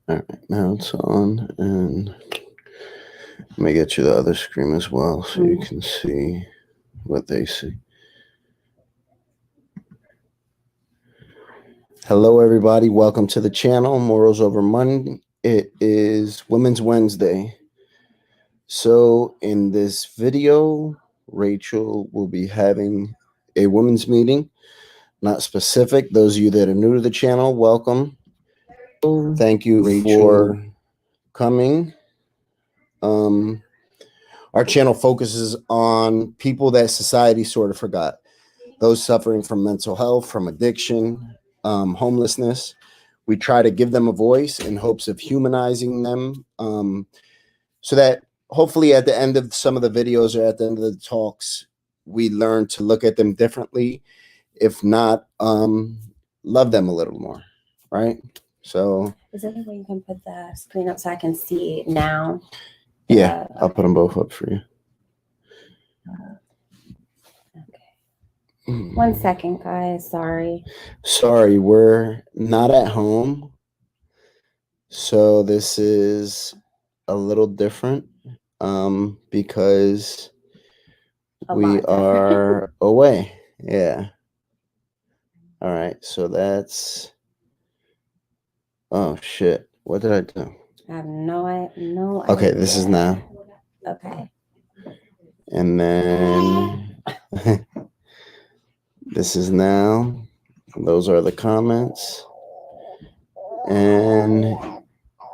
All right, now it's on, and let me get you the other screen as well so you can see what they see. Hello, everybody. Welcome to the channel, Morals Over Money. It is Women's Wednesday. So in this video, Rachel will be having a women's meeting, not specific. Those of you that are new to the channel, welcome. Thank you, Rachel, for coming. Our channel focuses on people that society sort of forgot. Those suffering from mental health, from addiction, homelessness. We try to give them a voice in hopes of humanizing them, so that hopefully at the end of some of the videos or at the end of the talks, we learn to look at them differently. If not, love them a little more, right? So is there any way you can put the screen up so I can see now? Yeah, I'll put them both up for you. Okay. 1 second, guys. Sorry, we're not at home, so this is a little different because we are away. Yeah. All right, so that's, oh shit, what did I do? I have no idea. Okay, this is now. Okay. And then this is now. Those are the comments. And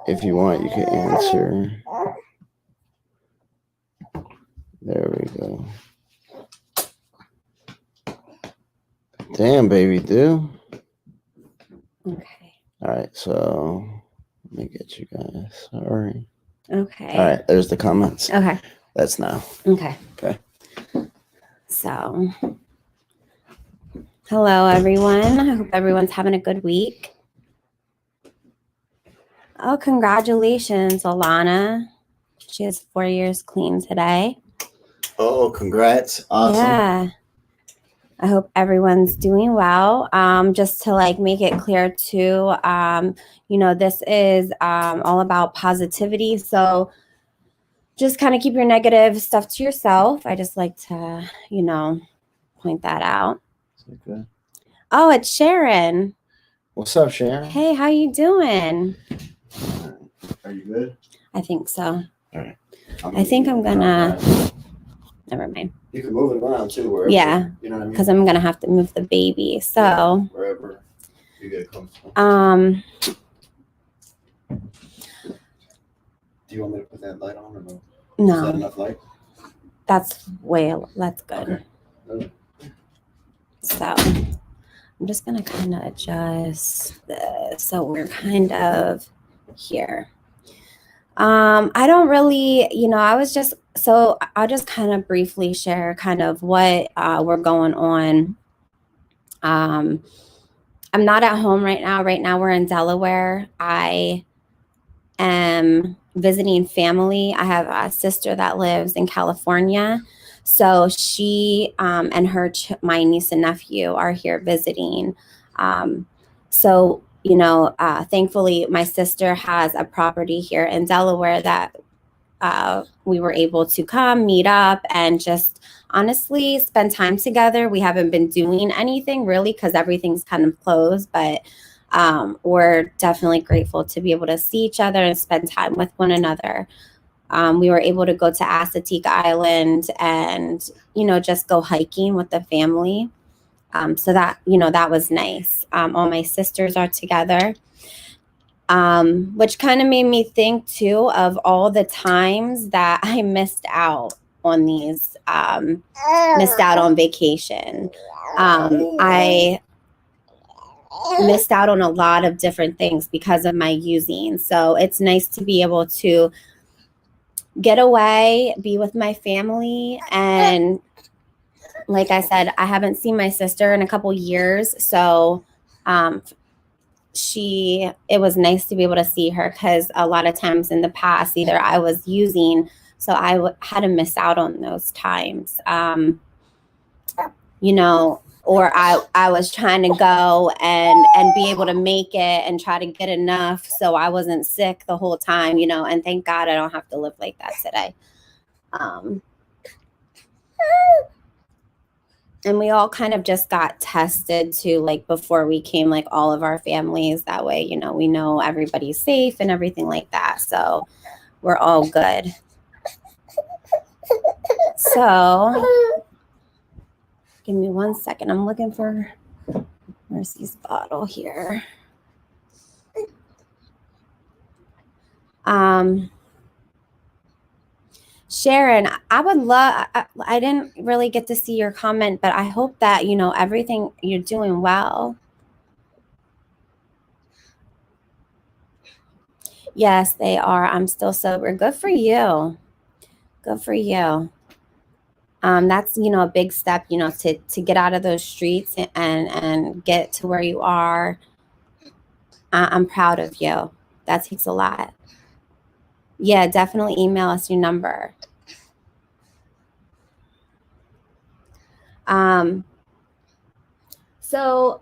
if you want, you can answer. There we go. Damn, baby, do. Okay. All right, so let me get you guys. Sorry. Okay. All right, there's the comments. Okay. That's now. Okay. Okay. So, hello, everyone. I hope everyone's having a good week. Oh, congratulations, Alana. She has 4 years clean today. Oh, congrats. Awesome. Yeah. I hope everyone's doing well. Just to make it clear too, this is all about positivity. So just kind of keep your negative stuff to yourself. I just like to, point that out. Okay. Oh, it's Sharon. What's up, Sharon? Hey, how you doing? Are you good? I think so. All right. I think I'm gonna. Never mind. You can move it around too, wherever. Yeah. You know what I mean? Because I'm gonna have to move the baby. So. Yeah, wherever you get comfortable. Do you want me to put that light on or no? No. Is that enough light? That's good. Okay. So I'm just gonna kind of adjust this so we're kind of here. I don't really, I'll just kind of briefly share kind of what we're going on. I'm not at home right now. Right now we're in Delaware. I am visiting family. I have a sister that lives in California. So she and my niece and nephew are here visiting. Thankfully, my sister has a property here in Delaware that we were able to come, meet up, and just honestly spend time together. We haven't been doing anything really because everything's kind of closed, but we're definitely grateful to be able to see each other and spend time with one another. We were able to go to Assateague Island and, just go hiking with the family. So that, that was nice. All my sisters are together, which kind of made me think too of all the times that I missed out on missed out on vacation. I missed out on a lot of different things because of my using. So it's nice to be able to get away, be with my family. And like I said, I haven't seen my sister in a couple years. So it was nice to be able to see her because a lot of times in the past, either I was using, so I had to miss out on those times. or I was trying to go and be able to make it and try to get enough so I wasn't sick the whole time, you know, and thank God I don't have to live like that today. And we all kind of just got tested too, like before we came, like all of our families. That way, you know, we know everybody's safe and everything like that. So we're all good. So give me 1 second. I'm looking for Mercy's bottle here. Sharon, I would love, I didn't really get to see your comment, but I hope that, you know, everything you're doing well. Yes, they are. I'm still sober. Good for you. Good for you. That's, you know, a big step, you know, to get out of those streets and get to where you are. I'm proud of you. That takes a lot. Yeah, definitely email us your number. So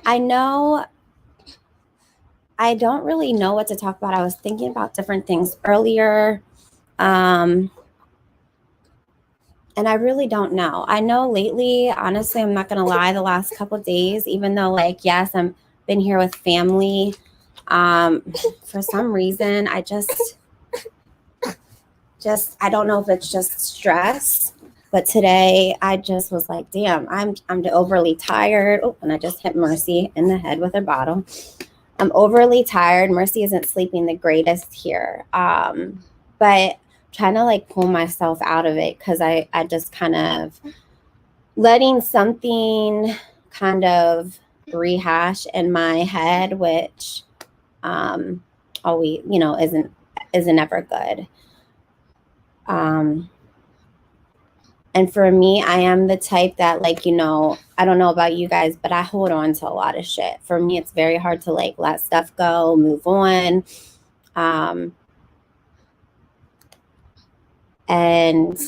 I know I don't really know what to talk about. I was thinking about different things earlier. And I really don't know. I know lately, honestly, I'm not going to lie, the last couple of days, even though like, yes, I'm been here with family. For some reason, I I don't know if it's just stress, but today I just was like, damn, I'm overly tired. Oh, and I just hit Mercy in the head with a bottle. I'm overly tired. Mercy isn't sleeping the greatest here. But trying to like pull myself out of it because I just kind of letting something kind of rehash in my head, which always, you know, isn't ever good. And for me, I am the type that, like, you know, I don't know about you guys, but I hold on to a lot of shit. For me, it's very hard to like let stuff go, move on. And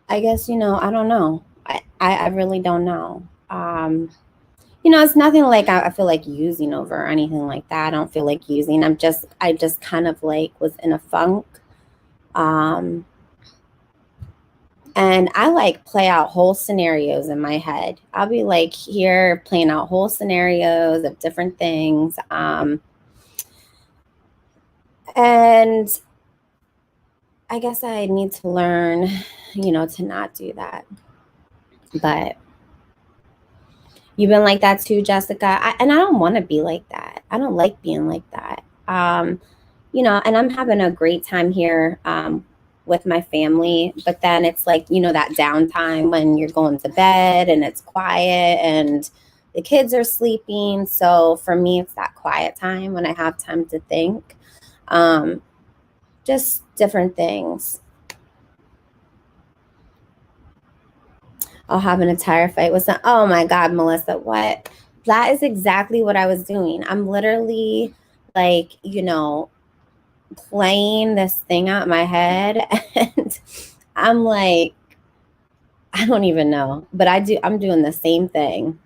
I guess, you know, I don't know. I really don't know. You know, it's nothing like I feel like using over or anything like that. I don't feel like using. I just kind of like was in a funk. And I like play out whole scenarios in my head. I'll be like here playing out whole scenarios of different things. And I guess I need to learn, you know, to not do that. But you've been like that too, Jessica. And I don't want to be like that. I don't like being like that. You know, and I'm having a great time here with my family. But then it's like, you know, that downtime when you're going to bed and it's quiet and the kids are sleeping. So for me, it's that quiet time when I have time to think. Just different things. I'll have an entire fight with some. Oh my God, Melissa, what? That is exactly what I was doing. I'm literally like, you know, playing this thing out in my head. And I'm like, I don't even know, but I'm doing the same thing.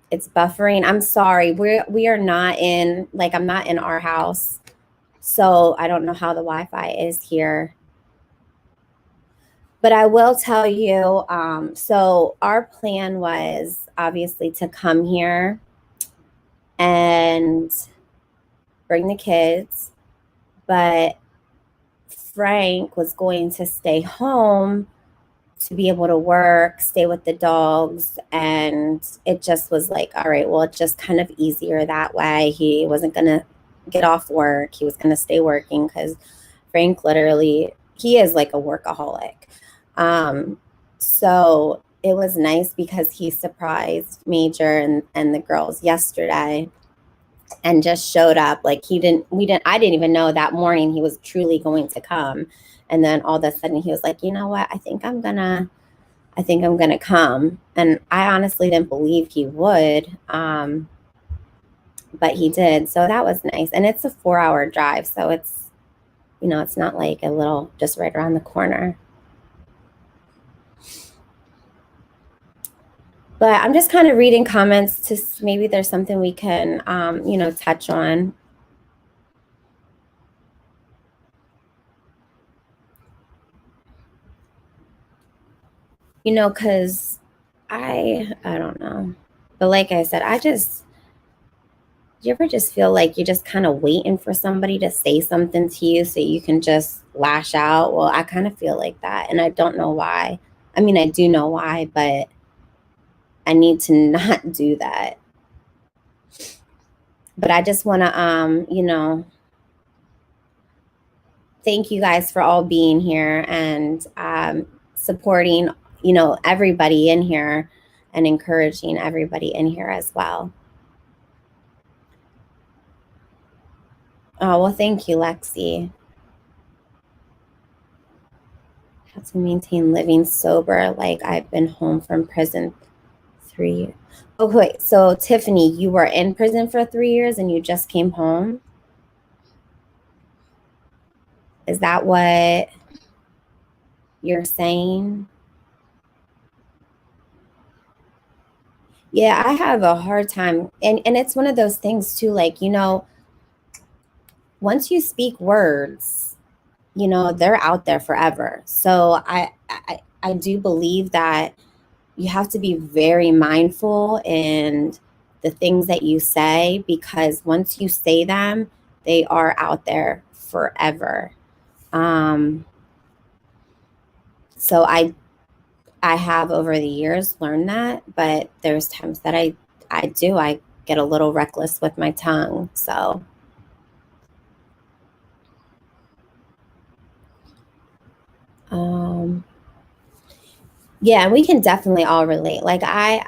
It's buffering. I'm sorry. We are not in, like, I'm not in our house. So I don't know how the Wi-Fi is here. But I will tell you, so our plan was obviously to come here and bring the kids, but Frank was going to stay home to be able to work, stay with the dogs, and it just was like, all right, well, it's just kind of easier that way. He wasn't going to get off work. He was going to stay working because Frank literally, he is like a workaholic. So it was nice because he surprised Major and the girls yesterday and just showed up. Like I didn't even know that morning he was truly going to come. And then all of a sudden he was like, you know what? I think I'm gonna come. And I honestly didn't believe he would. But he did. So that was nice. And it's a 4-hour drive. So it's You know, it's not like a little just right around the corner. But I'm just kind of reading comments to maybe there's something we can, you know, touch on. You know, because I don't know. But like I said, you ever just feel like you're just kind of waiting for somebody to say something to you so you can just lash out? Well, I kind of feel like that. And I don't know why. I mean, I do know why, but I need to not do that. But I just want to, you know, thank you guys for all being here and supporting, you know, everybody in here and encouraging everybody in here as well. Oh, well, thank you, Lexi. How to maintain living sober like I've been home from prison 3 years. Oh, wait. So, Tiffany, you were in prison for 3 years and you just came home? Is that what you're saying? Yeah, I have a hard time. And it's one of those things too, like, you know, once you speak words, you know, they're out there forever. So I do believe that you have to be very mindful in the things that you say, because once you say them, they are out there forever. So I have over the years learned that, but there's times that I get a little reckless with my tongue. So yeah, we can definitely all relate. Like I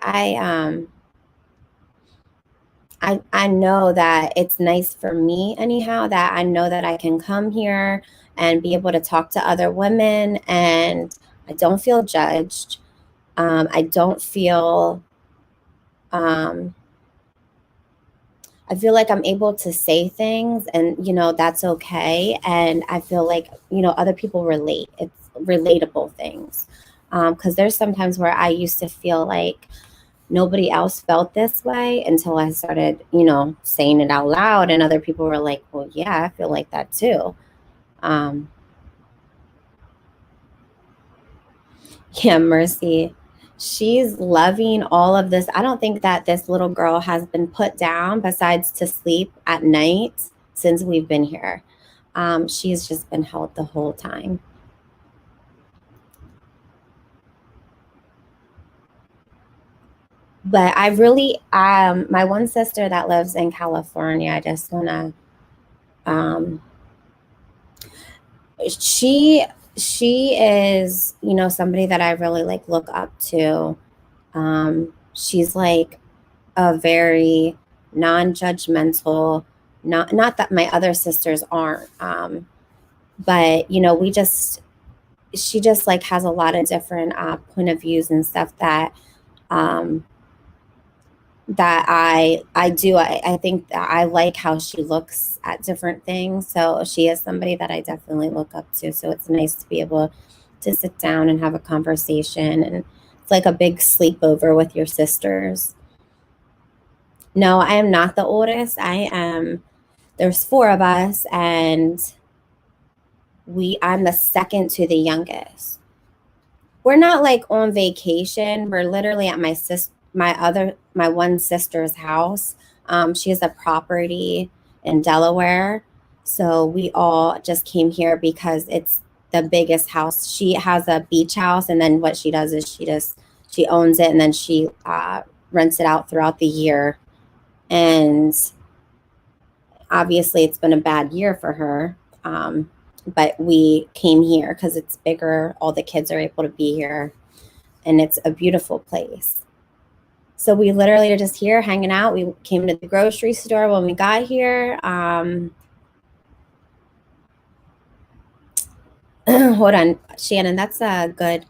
know that it's nice for me anyhow, that I know that I can come here and be able to talk to other women and I don't feel judged. I don't feel, I feel like I'm able to say things and, you know, that's okay. And I feel like, you know, other people relate. It's relatable things. Because there's sometimes where I used to feel like nobody else felt this way until I started, you know, saying it out loud. And other people were like, well, yeah, I feel like that too. Um, yeah, Mercy. She's loving all of this. I don't think that this little girl has been put down besides to sleep at night since we've been here. She's just been held the whole time. But I really, my one sister that lives in California, I just want to, um, she she is, you know, somebody that I really like look up to. She's like a very non-judgmental, not that my other sisters aren't, but you know, she just like has a lot of different point of views and stuff that um, I think that I like how she looks at different things. So she is somebody that I definitely look up to. So it's nice to be able to sit down and have a conversation, and it's like a big sleepover with your sisters. No, I am not the oldest. There's four of us, and I'm the second to the youngest. We're not like on vacation. We're literally at my one sister's house. She has a property in Delaware. So we all just came here because it's the biggest house. She has a beach house, and then what she does is she owns it, and then she rents it out throughout the year. And obviously, it's been a bad year for her. But we came here because it's bigger. All the kids are able to be here, and it's a beautiful place. So we literally are just here hanging out. We came to the grocery store when we got here. Hold on, Shannon, that's a good.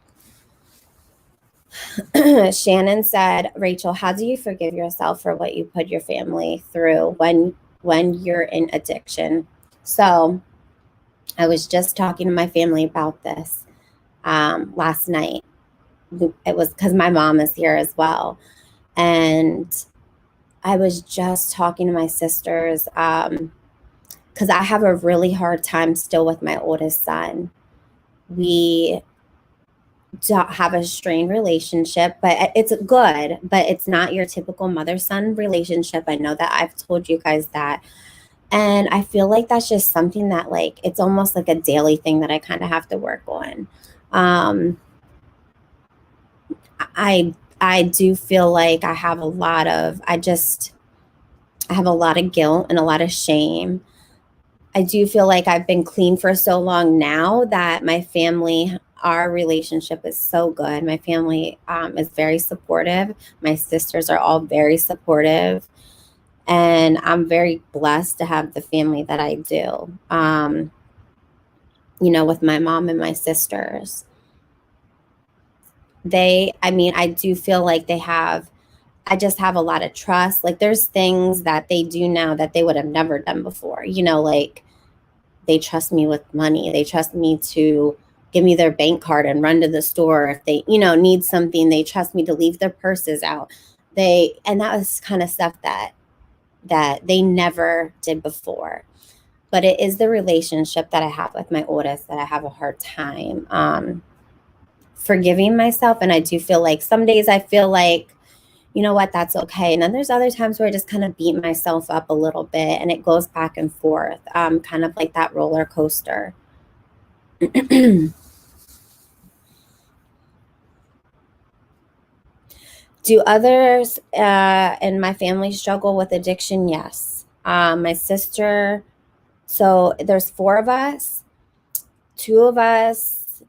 Shannon said, Rachel, how do you forgive yourself for what you put your family through when you're in addiction? So I was just talking to my family about this last night. It was because my mom is here as well. And I was just talking to my sisters because I have a really hard time still with my oldest son. We don't have a strained relationship, but it's good, but it's not your typical mother-son relationship. I know that I've told you guys that. And I feel like that's just something that like it's almost like a daily thing that I kind of have to work on. Um I do feel like I have a lot of guilt and a lot of shame. I do feel like I've been clean for so long now that my family, our relationship is so good. My family is very supportive. My sisters are all very supportive. And I'm very blessed to have the family that I do, with my mom and my sisters. I do feel like I just have a lot of trust. Like there's things that they do now that they would have never done before, like they trust me with money. They trust me to give me their bank card and run to the store if they, need something. They trust me to leave their purses out. And that was kind of stuff that they never did before. But it is the relationship that I have with my oldest that I have a hard time forgiving myself. And I do feel like some days I feel like, you know what, that's okay. And then there's other times where I just kind of beat myself up a little bit and it goes back and forth, kind of like that roller coaster. Do others in my family struggle with addiction? Yes. My sister, so there's four of us. Two of us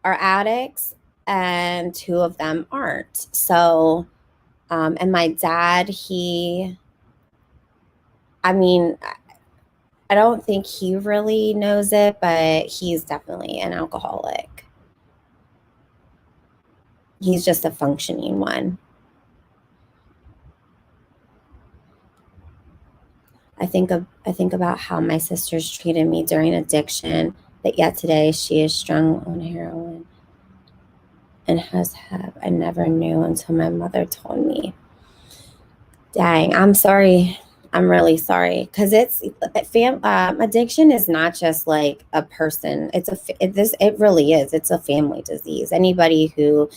are addicts and two of them aren't. So, and my dad, I mean, I don't think he really knows it, but he's definitely an alcoholic. He's just a functioning one. I think about how my sisters treated me during addiction, but yet today she is strung on heroin and I never knew until my mother told me. Dang, I'm sorry. I'm really sorry because addiction is not just like a person. It really is. It's a family disease. Anybody who,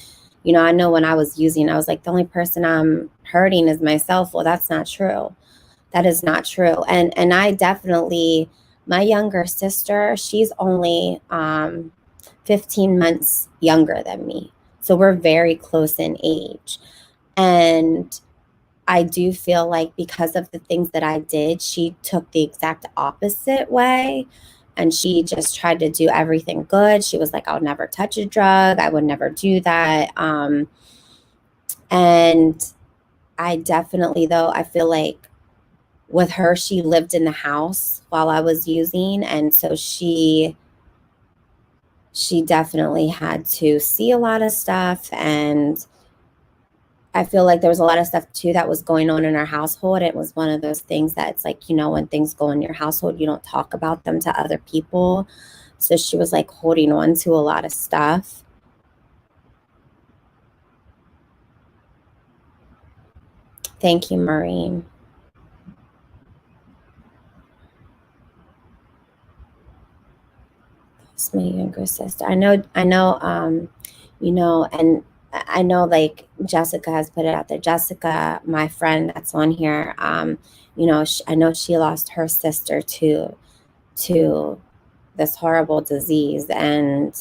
I know when I was using, I was like, the only person I'm hurting is myself. Well, that's not true. That is not true. And I definitely, my younger sister, she's only 15 months younger than me. So we're very close in age. And I do feel like because of the things that I did, she took the exact opposite way. And she just tried to do everything good. She was like, I'll never touch a drug. I would never do that. And I definitely, though, I feel like with her, she lived in the house while I was using. And so she definitely had to see a lot of stuff. And I feel like there was a lot of stuff too that was going on in our household. It was one of those things that it's like, when things go in your household, you don't talk about them to other people. So she was like holding on to a lot of stuff. Thank you, Maureen. That's my younger sister. I know, and I know like Jessica has put it out there. Jessica, my friend that's on here, I know she lost her sister to this horrible disease. And,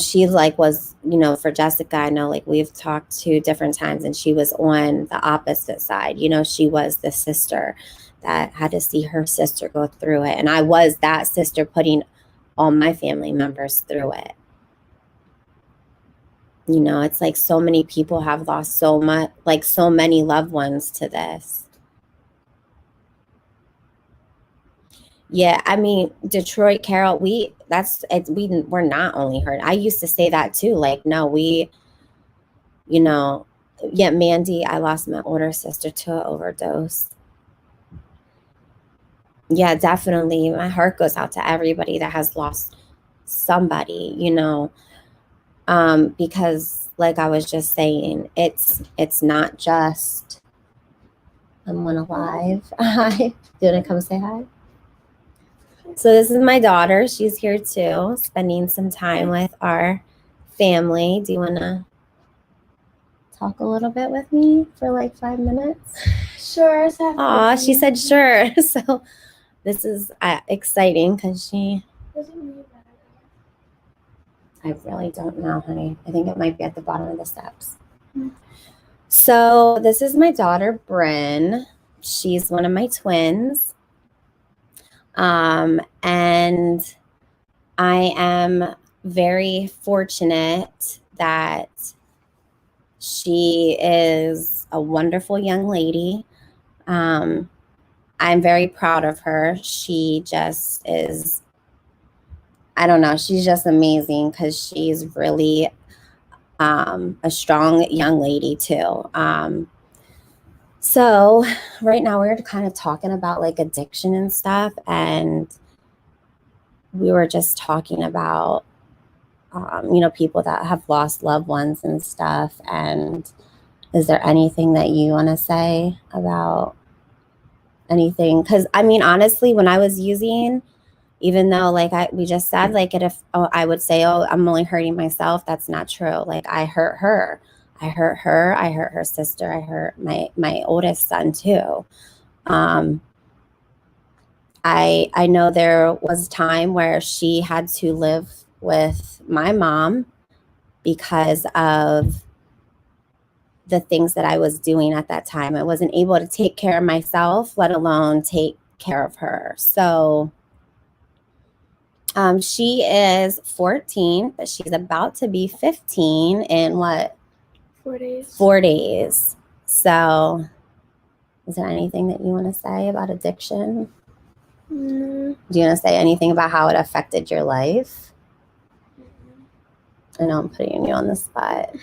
she like was, for Jessica, I know like we've talked to different times and she was on the opposite side. She was the sister that had to see her sister go through it. And I was that sister putting all my family members through it. It's like so many people have lost so much, like so many loved ones to this. Yeah, I mean, Detroit, Carol, we're not only hurt. I used to say that too. Like, no, you know, yeah, Mandy, I lost my older sister to an overdose. Yeah, definitely. My heart goes out to everybody that has lost somebody, because like I was just saying, it's not just I'm one alive. Hi. Do you want to come say hi? So this is my daughter. She's here too, spending some time with our family. Do you want to talk a little bit with me for like 5 minutes? Sure. Aw, she said sure. So this is exciting because I really don't know, honey. I think it might be at the bottom of the steps. So this is my daughter, Bryn. She's one of my twins. And I am very fortunate that she is a wonderful young lady. I'm very proud of her. She just is, I don't know, she's just amazing because she's really a strong young lady too. So right now we're kind of talking about like addiction and stuff, and we were just talking about people that have lost loved ones and stuff. And is there anything that you want to say about anything? Because I mean, honestly, when I was using, even though like we just said, like I would say, oh, I'm only hurting myself. That's not true. Like I hurt her. I hurt her. I hurt her sister. I hurt my oldest son too. I know there was a time where she had to live with my mom because of the things that I was doing at that time. I wasn't able to take care of myself, let alone take care of her. So she is 14, but she's about to be 15 in what? 4 days. 4 days. So is there anything that you want to say about addiction? No. Do you want to say anything about how it affected your life? I know I'm putting you on the spot.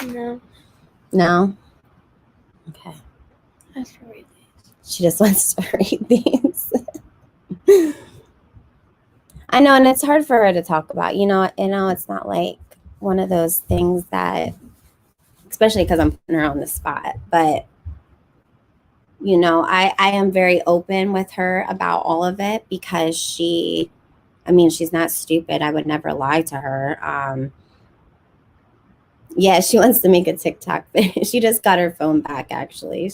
No. No? Okay. I have to read these. She just wants to read these. I know, and it's hard for her to talk about. It's not like one of those things that, especially because I'm putting her on the spot, but I am very open with her about all of it because she's not stupid. I would never lie to her. Yeah, she wants to make a TikTok. She just got her phone back, actually.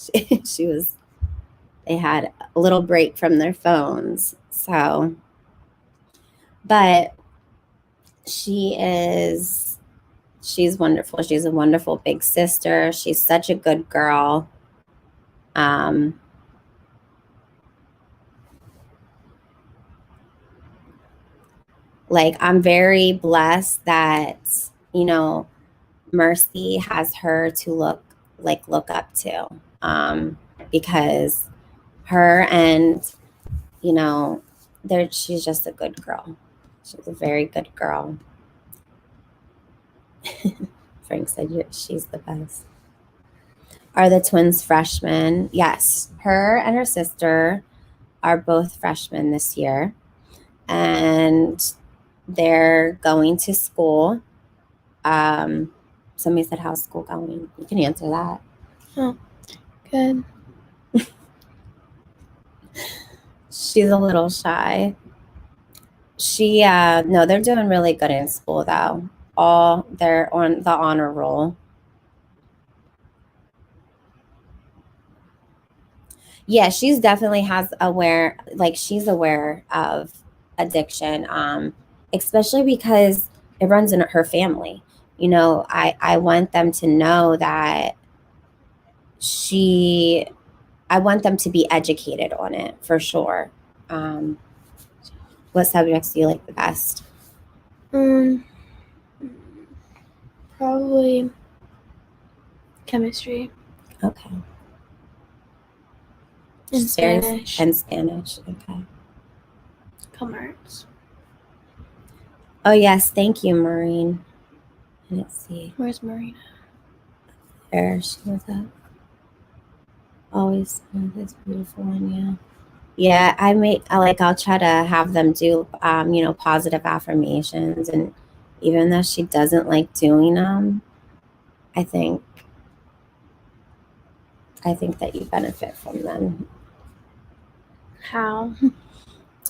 They had a little break from their phones. So, but she's wonderful. She's a wonderful big sister. She's such a good girl. Like I'm very blessed that, Mercy has her to look up to, because her and, she's just a good girl. She's a very good girl. Frank said she's the best. Are the twins freshmen? Yes. Her and her sister are both freshmen this year. And they're going to school. Somebody said, how's school going? You can answer that. Oh, good. She's a little shy. No, they're doing really good in school though. They're on the honor roll. Yeah, she's definitely she's aware of addiction, especially because it runs in her family. I want them to know that I want them to be educated on it for sure. What subjects do you like the best? Probably chemistry. Okay. And Spanish. And Spanish. Okay. Commerce. Oh yes, thank you, Maureen. Let's see. Where's Marina? There she was up. Always this beautiful one, yeah. Yeah, I'll try to have them do, positive affirmations. And even though she doesn't like doing them, I think, that you benefit from them. How?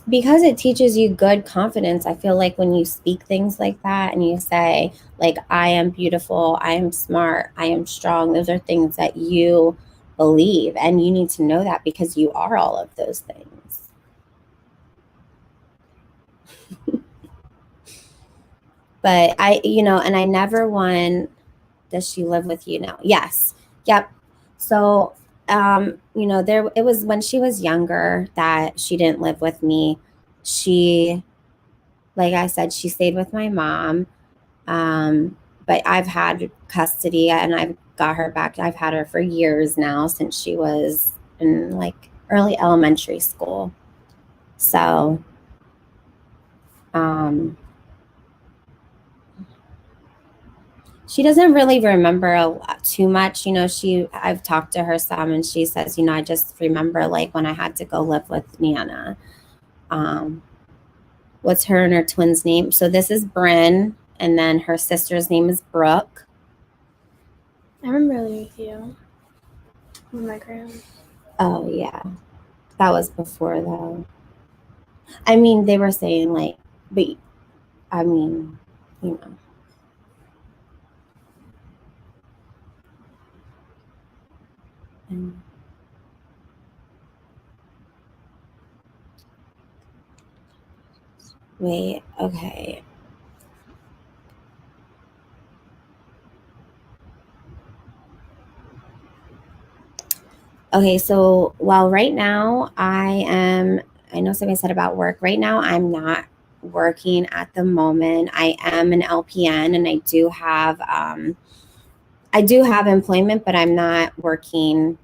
Because it teaches you good confidence. I feel like when you speak things like that and you say, like, I am beautiful, I am smart, I am strong, those are things that you believe. And you need to know that because you are all of those things. But and I never won. Does she live with you now? Yes. Yep. So, it was when she was younger that she didn't live with me. She, like I said, she stayed with my mom. But I've had custody and I've got her back. I've had her for years now, since she was in like early elementary school. So, she doesn't really remember too much. I've talked to her some, and she says, I just remember like when I had to go live with Nana. What's her and her twins' name? So this is Bryn, and then her sister's name is Brooke. I remember living with you. With my grandma. Oh, yeah. That was before, though. I mean, they were saying, like, but, I mean, And wait, okay. Okay, so right now I know somebody said about work. Right now, I'm not working at the moment. I am an LPN, and I do have employment, but I'm not working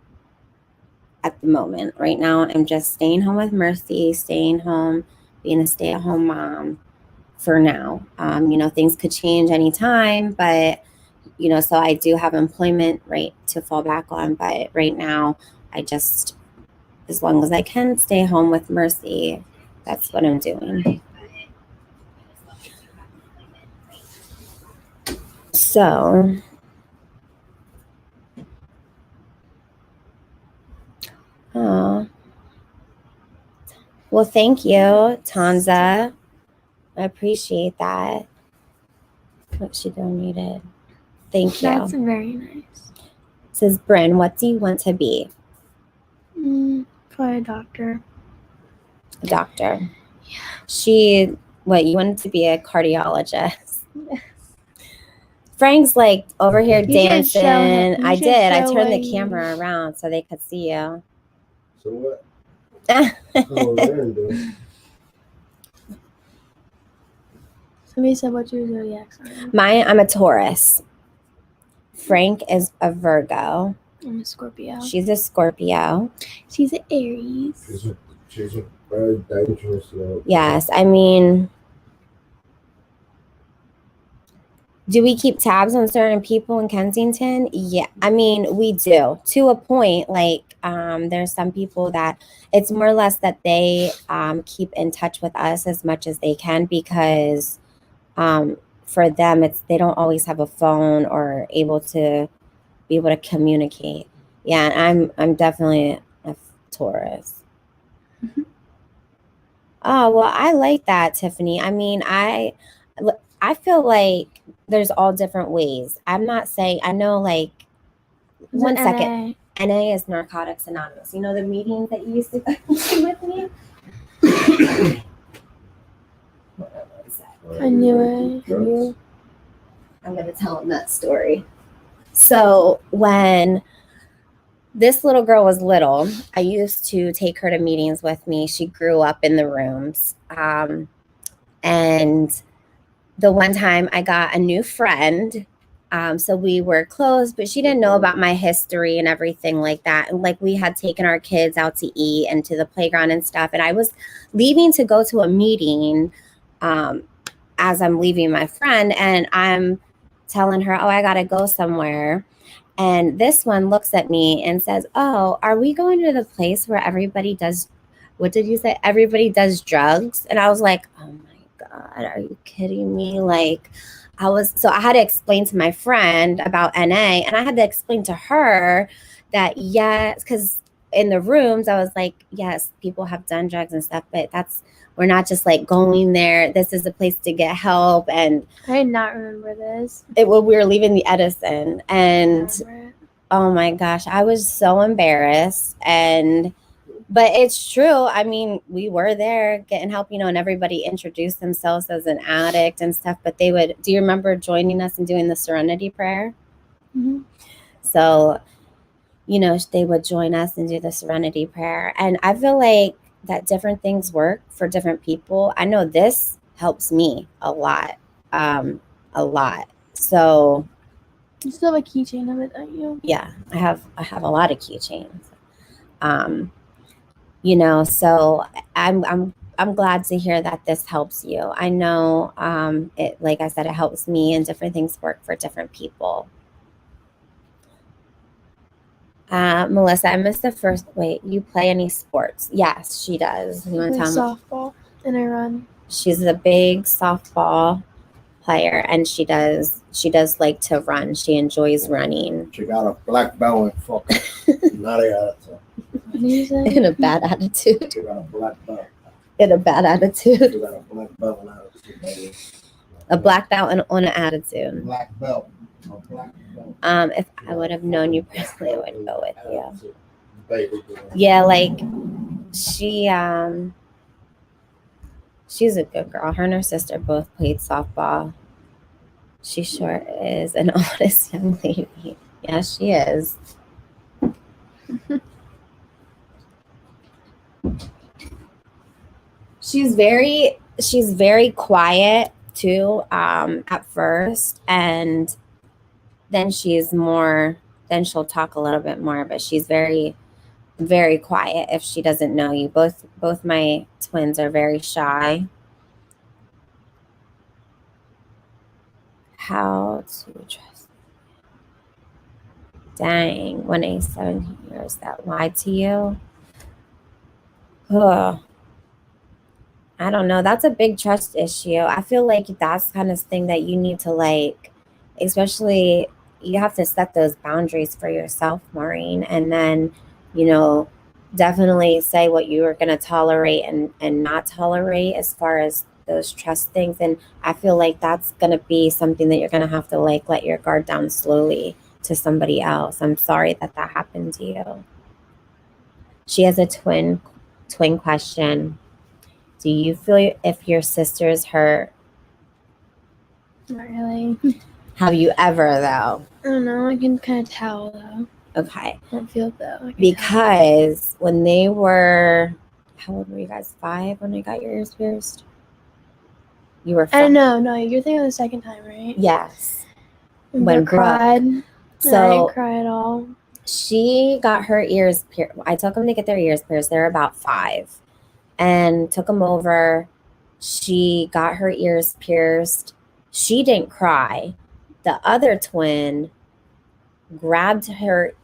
at the moment. Right now, I'm just staying home with Mercy, staying home, being a stay-at-home mom for now. Things could change anytime, but so I do have employment right to fall back on. But right now, I just, as long as I can stay home with Mercy, that's what I'm doing. So, oh, well, thank you, Tanza. I appreciate that. What she donated. Thank you. That's very nice. Says Bryn, what do you want to be? Probably a doctor. A doctor. Yeah. You wanted to be a cardiologist? Yes. Frank's like over here dancing. I did. I turned the camera around so they could see you. So what? Oh, there. Somebody said, what's your zodiac sign? I'm a Taurus. Frank is a Virgo. I'm a Scorpio. She's a Scorpio. She's an Aries. She's very dangerous. Yes, I mean, do we keep tabs on certain people in Kensington? Yeah, I mean, we do, to a point. Like, there's some people that it's more or less that they keep in touch with us as much as they can, because for them, they don't always have a phone or be able to communicate. Yeah, I'm definitely a Taurus. Mm-hmm. Oh, well, I like that, Tiffany. I mean, I feel like there's all different ways. I'm not saying, I know, like, one second. NA is Narcotics Anonymous. You know the meetings that you used to go to with me? I knew it. I'm going to tell them that story. So when this little girl was little, I used to take her to meetings with me. She grew up in the rooms. And the one time I got a new friend. So we were close, but she didn't know about my history and everything like that. And like, we had taken our kids out to eat and to the playground and stuff. And I was leaving to go to a meeting as I'm leaving my friend. And I'm telling her, oh, I got to go somewhere. And this one looks at me and says, oh, are we going to the place where everybody does what did you say? Everybody does drugs. And I was like, oh my God, are you kidding me? Like, so I had to explain to my friend about NA, and I had to explain to her that, yes, because in the rooms, I was like, yes, people have done drugs and stuff, but we're not just like going there. This is a place to get help. And I did not remember this. we were leaving the Edison, I and remember it. oh my gosh, I was so embarrassed. But it's true. I mean, we were there getting help, and everybody introduced themselves as an addict and stuff. But do you remember joining us and doing the Serenity Prayer? Mhm. So, they would join us and do the Serenity Prayer. And I feel like that different things work for different people. I know this helps me a lot. A lot. So, You still have a keychain of it, don't you? yeah, I have a lot of keychains. So I'm glad to hear that this helps you. I know it, like I said, it helps me, and different things work for different people. Melissa, I missed the first. Wait, you play any sports? Yes, she does. You I want to play tell me? softball and I run. She's a big softball player, and she does like to run. She enjoys running. She got a black belt and fucking not a What do you say? In a bad attitude. She got a black belt. In a bad attitude. She got a black belt and attitude, baby. A black belt and on an attitude. Black belt. A black belt. If I would have known you personally, I would go with you. Baby. Yeah, like she's a good girl. Her and her sister both played softball. She sure is an honest young lady. Yeah, she is. She's very quiet too, at first, and then she'll talk a little bit more, but she's very, very quiet if she doesn't know you. Both my twins are very shy. How to trust? Dang, when a 17 years that lied to you. Ugh. I don't know. That's a big trust issue. I feel like that's the kind of thing that you need to especially you have to set those boundaries for yourself, Maureen, and then, definitely say what you are going to tolerate and not tolerate as far as those trust things. And I feel like that's going to be something that you're going to have to let your guard down slowly to somebody else. I'm sorry that happened to you. She has a twin question. Do you feel if your sister's hurt? Not really. Have you ever, though? I don't know. I can kind of tell, though. Okay. I don't feel it, though. Because when they were, how old were you guys? 5 when you got your ears pierced? You were 5. I don't know. No, you're thinking of the second time, right? Yes. When When Brooke cried. So I didn't cry at all. She got her ears pierced. I took them to get their ears pierced. They're about 5. And took them over. She got her ears pierced. She didn't cry. The other twin grabbed her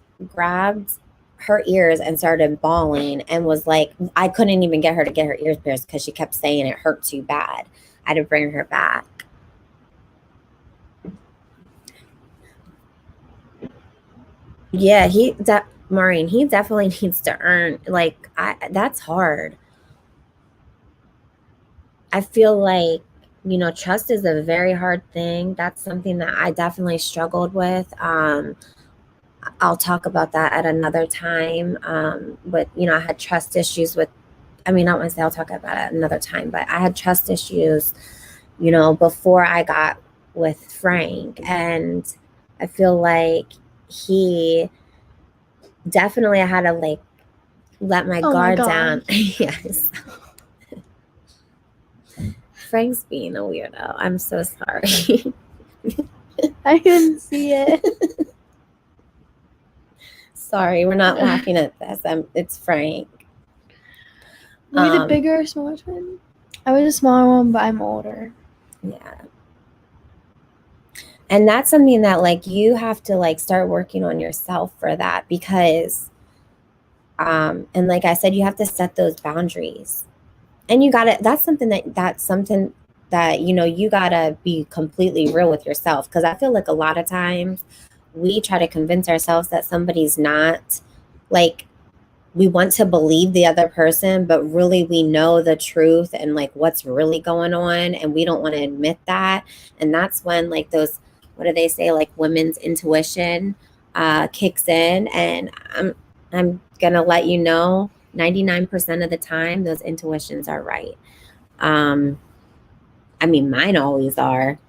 ears and started bawling and was like, I couldn't even get her to get her ears pierced because she kept saying it hurt too bad. I had to bring her back. Yeah, Maureen, he definitely needs to earn, that's hard. I feel like, trust is a very hard thing. That's something that I definitely struggled with. I'll talk about that at another time. But, I had trust issues with, I don't want to say I'll talk about it at another time, but I had trust issues, before I got with Frank. And I feel like he definitely, I had to let my guard down. Yes. Frank's being a weirdo. I'm so sorry. I couldn't see it. Sorry, we're not laughing at this. It's Frank. Were you the bigger or smaller twin? I was a smaller one, but I'm older. Yeah. And that's something that you have to start working on yourself for that, because And like I said, you have to set those boundaries. And that's something that, you gotta be completely real with yourself. Cause I feel like a lot of times we try to convince ourselves that somebody's not, like, we want to believe the other person, but really we know the truth and like what's really going on. And we don't want to admit that. And that's when like those, what do they say? Like women's intuition kicks in. And I'm going to let you know 99% of the time, those intuitions are right. I mean, mine always are.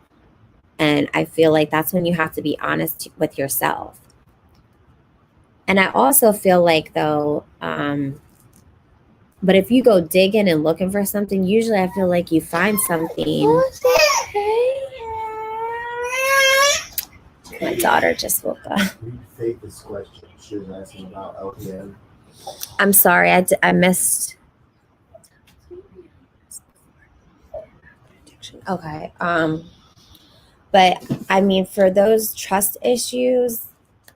And I feel like that's when you have to be honest with yourself. And I also feel like, though, but if you go digging and looking for something, usually I feel like you find something. My daughter just woke up. Repeat this question. She was asking about LPN. I'm sorry, I missed. Okay. But I mean, for those trust issues,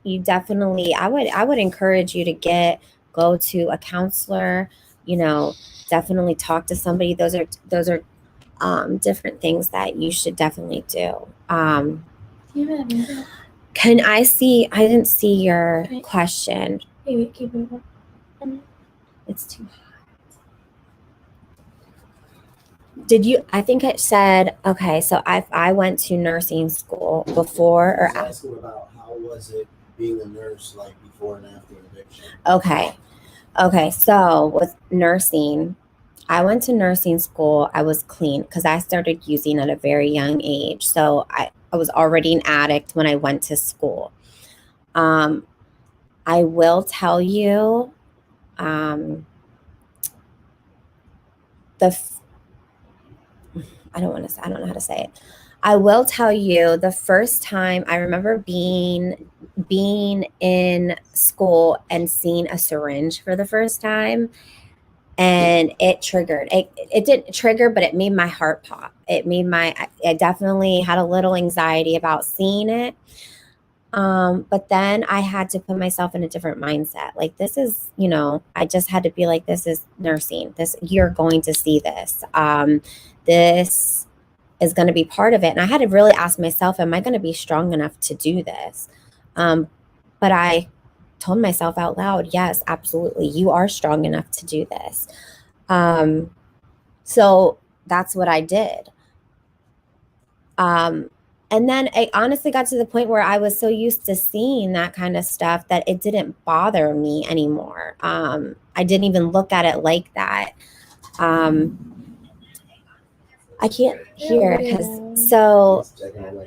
you definitely, I would encourage you to go to a counselor, definitely talk to somebody. Those are different things that you should definitely do. Can I see, I didn't see your question. Wait, keep it up. It's too hot. Did you, I think it said, okay, so I went to nursing school before or after. Asking about how was it being a nurse like before and after addiction. Okay, so with nursing, I went to nursing school. I was clean because I started using at a very young age. So I was already an addict when I went to school. I will tell you, I don't know how to say it. I will tell you the first time I remember being in school and seeing a syringe for the first time, and it triggered. It didn't trigger, but it made my heart pop. I definitely had a little anxiety about seeing it. But then I had to put myself in a different mindset. Like, this is, I just had to be like, this is nursing. You're going to see this. This is going to be part of it. And I had to really ask myself, am I going to be strong enough to do this? But I told myself out loud, yes, absolutely. You are strong enough to do this. So that's what I did. And then I honestly got to the point where I was so used to seeing that kind of stuff that it didn't bother me anymore. I didn't even look at it like that. I can't hear because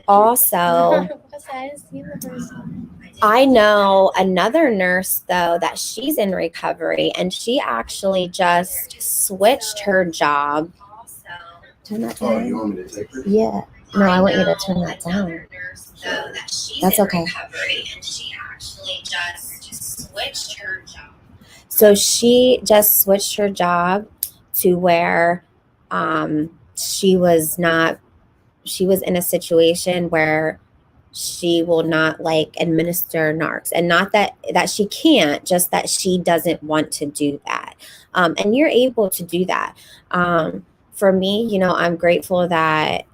also I know another nurse though that she's in recovery, and she actually just switched her job. Turn that down. Oh, you want me to take her? Yeah. No, I want you to turn that down. That's okay. So she just switched her job to where she was in a situation where she will not like administer narcs, and not that she can't, just that she doesn't want to do that. And you're able to do that. For me, I'm grateful that,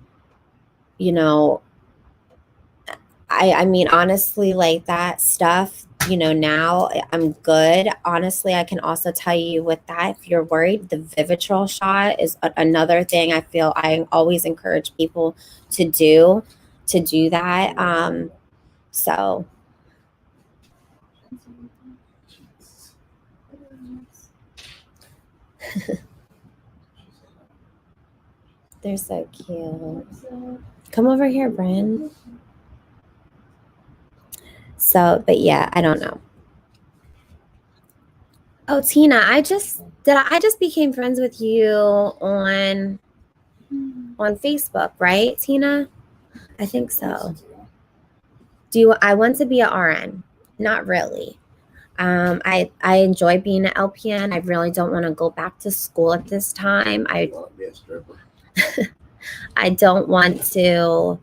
I mean, honestly, like that stuff, now I'm good. Honestly, I can also tell you with that, if you're worried, the Vivitrol shot is another thing I feel I always encourage people to do that. So they're so cute. Come over here, Bryn. So, but yeah, I don't know. Oh, Tina, I just became friends with you on Facebook, right, Tina? I think so. I want to be an RN? Not really. I enjoy being an LPN. I really don't want to go back to school at this time. I don't want to.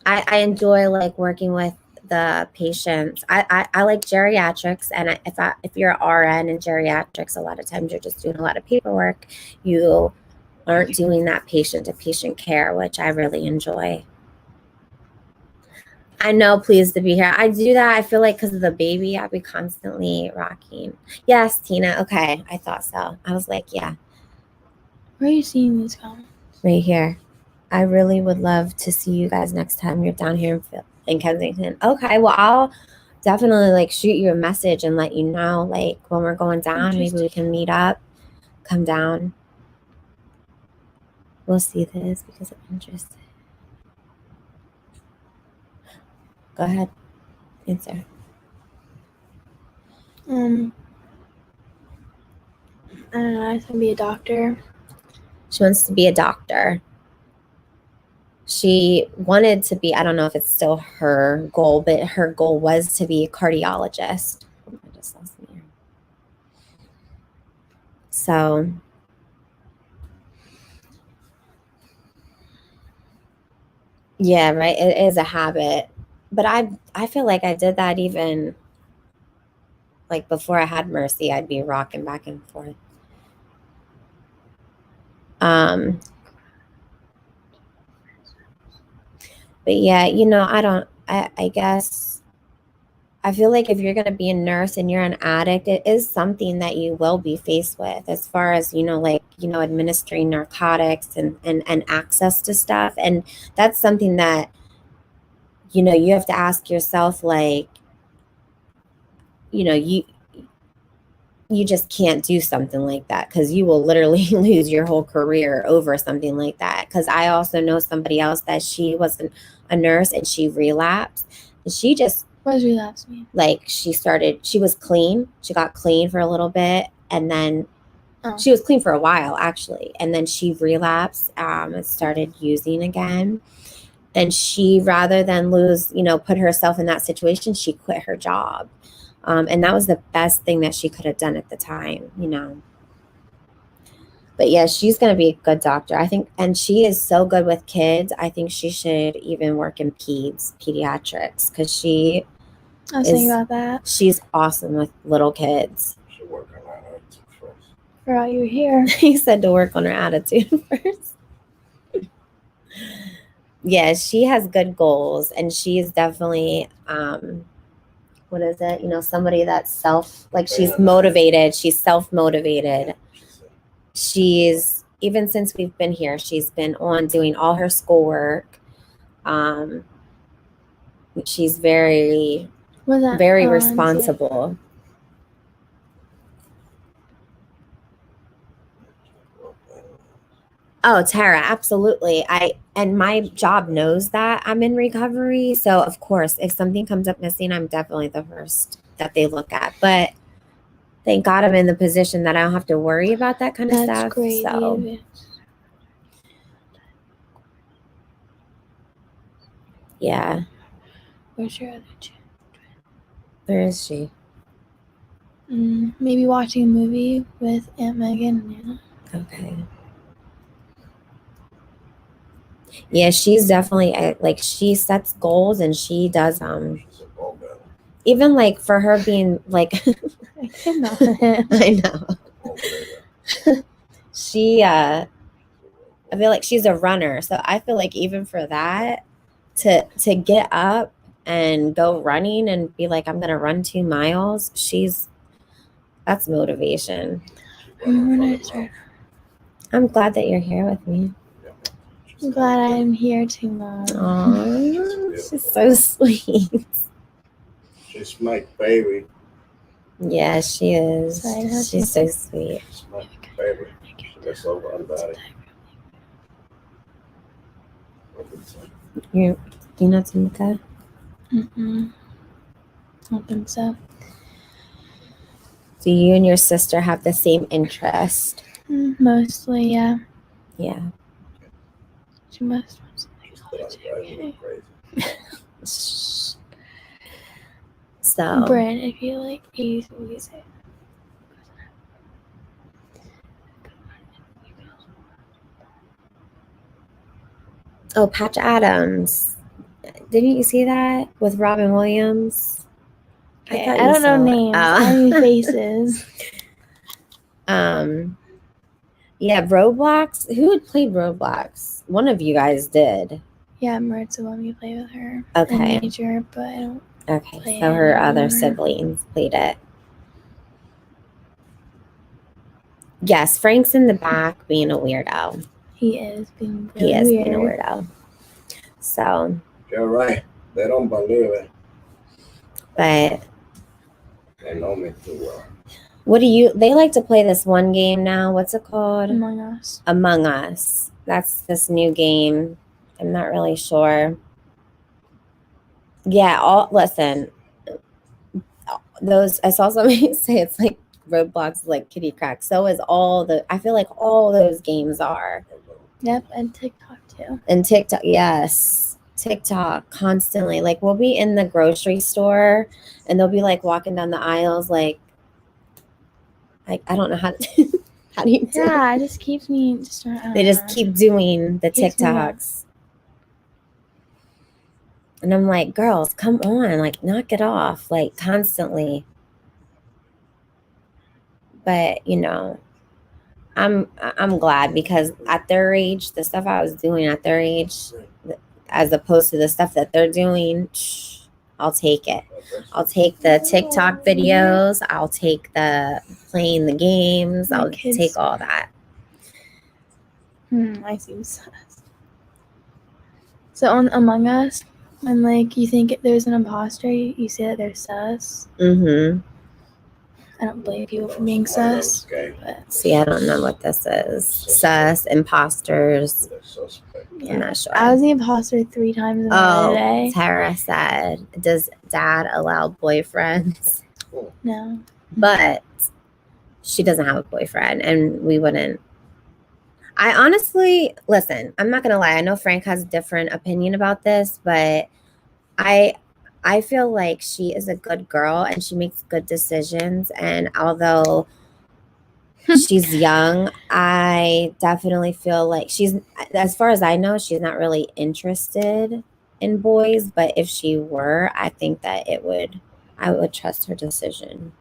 I enjoy like working with the patients, I like geriatrics, and if you're an RN in geriatrics, a lot of times you're just doing a lot of paperwork. You aren't doing that patient-to-patient care, which I really enjoy. I know, pleased to be here. I do that. I feel like because of the baby, I'll be constantly rocking. Yes, Tina. Okay, I thought so. I was like, yeah. Where are you seeing these comments? Right here. I really would love to see you guys next time you're down here in Kensington. Okay, well, I'll definitely like shoot you a message and let you know, like when we're going down, maybe we can meet up, come down. We'll see this because I'm interested. Go ahead. Answer. I don't know. I just want to be a doctor. She wants to be a doctor. She wanted to be, I don't know if it's still her goal, but her goal was to be a cardiologist. I just lost me. So, yeah, right. It is a habit. But I feel like I did that even like before I had Mercy. I'd be rocking back and forth. But yeah, I guess I feel like if you're going to be a nurse and you're an addict, it is something that you will be faced with as far as, administering narcotics and access to stuff. And that's something that, you have to ask yourself, like, you just can't do something like that because you will literally lose your whole career over something like that. Because I also know somebody else that she was a nurse and she relapsed. And she just... What does relapse mean? Like she was clean. She got clean for a little bit. And then she was clean for a while, actually. And then she relapsed and started using again. And she, rather than put herself in that situation, she quit her job. And that was the best thing that she could have done at the time, But yeah, she's going to be a good doctor, I think. And she is so good with kids. I think she should even work in pediatrics because she... I was thinking about that. She's awesome with little kids. She should work on that attitude first. Forgot you were here. He said to work on her attitude first. Yeah, she has good goals, and she is definitely... what is it? Somebody that's she's motivated. She's self-motivated. She's, even since we've been here, she's been on doing all her schoolwork. She's very responsible. Oh, Tara, absolutely. And my job knows that I'm in recovery. So of course, if something comes up missing, I'm definitely the first that they look at. But thank God I'm in the position that I don't have to worry about that kind of stuff. That's great. So yeah. Where's your other chick? Where is she? Maybe watching a movie with Aunt Megan and Nana. Okay. Yeah, she's definitely she sets goals and she does even like for her being like I cannot. I know. She I feel like she's a runner, so I feel like even for that to get up and go running and be like, I'm gonna run 2 miles, that's motivation. I'm glad that you're here with me. I'm glad I'm here too, Mom. Aww, she's so sweet. She's my baby. Yeah, she is. Sorry, she's so sweet. She's my baby. She's so body. Do you know Tamika? I don't think so. Do you and your sister have the same interest? Mostly, yeah. Yeah. She must want something. So, Bryn, if you like easy music. oh, Patch Adams. Didn't you see that with Robin Williams? Okay, thought I you don't know saw it. names. Oh. I need faces. Yeah, Roblox. Who had played Roblox? One of you guys did. Yeah, Maritza let me play with her. Okay. In nature, but I don't. Okay, Play so it her other anymore. siblings played it. Yes, Frank's in the back being a weirdo. He is being He really is weird. being a weirdo. So, You're right. They don't believe it. but They know me too well. they like to play this one game now. What's it called? Among Us. Among Us. That's this new game. I'm not really sure. Yeah, listen. Those I saw somebody say it's like Roblox is like kitty crack. So is I feel like all those games are. Yep, and TikTok too. And TikTok, yes. TikTok constantly. Like we'll be in the grocery store and they'll be like walking down the aisles like I don't know how to how do you do Yeah, it just keeps me distracted. They just keep doing the Keeps me up. TikToks. And I'm like, girls, come on, like knock it off, like constantly. But I'm glad because at their age, the stuff I was doing at their age, as opposed to the stuff that they're doing, I'll take it. I'll take the TikTok videos. I'll take the playing the games. I'll take all that. I seem sus. So on Among Us, when like you think there's an imposter, you say that they're sus. Mm-hmm. I don't blame people for being sus. But see, I don't know what this is. Sus, imposters. Yeah. I'm not sure. I was the imposter 3 times in a day. Tara said, does dad allow boyfriends? No. But she doesn't have a boyfriend and we wouldn't. I honestly, listen, I'm not going to lie. I know Frank has a different opinion about this, but I feel like she is a good girl and she makes good decisions. And although she's young, I definitely feel like as far as I know, she's not really interested in boys. But if she were, I think that I would trust her decision.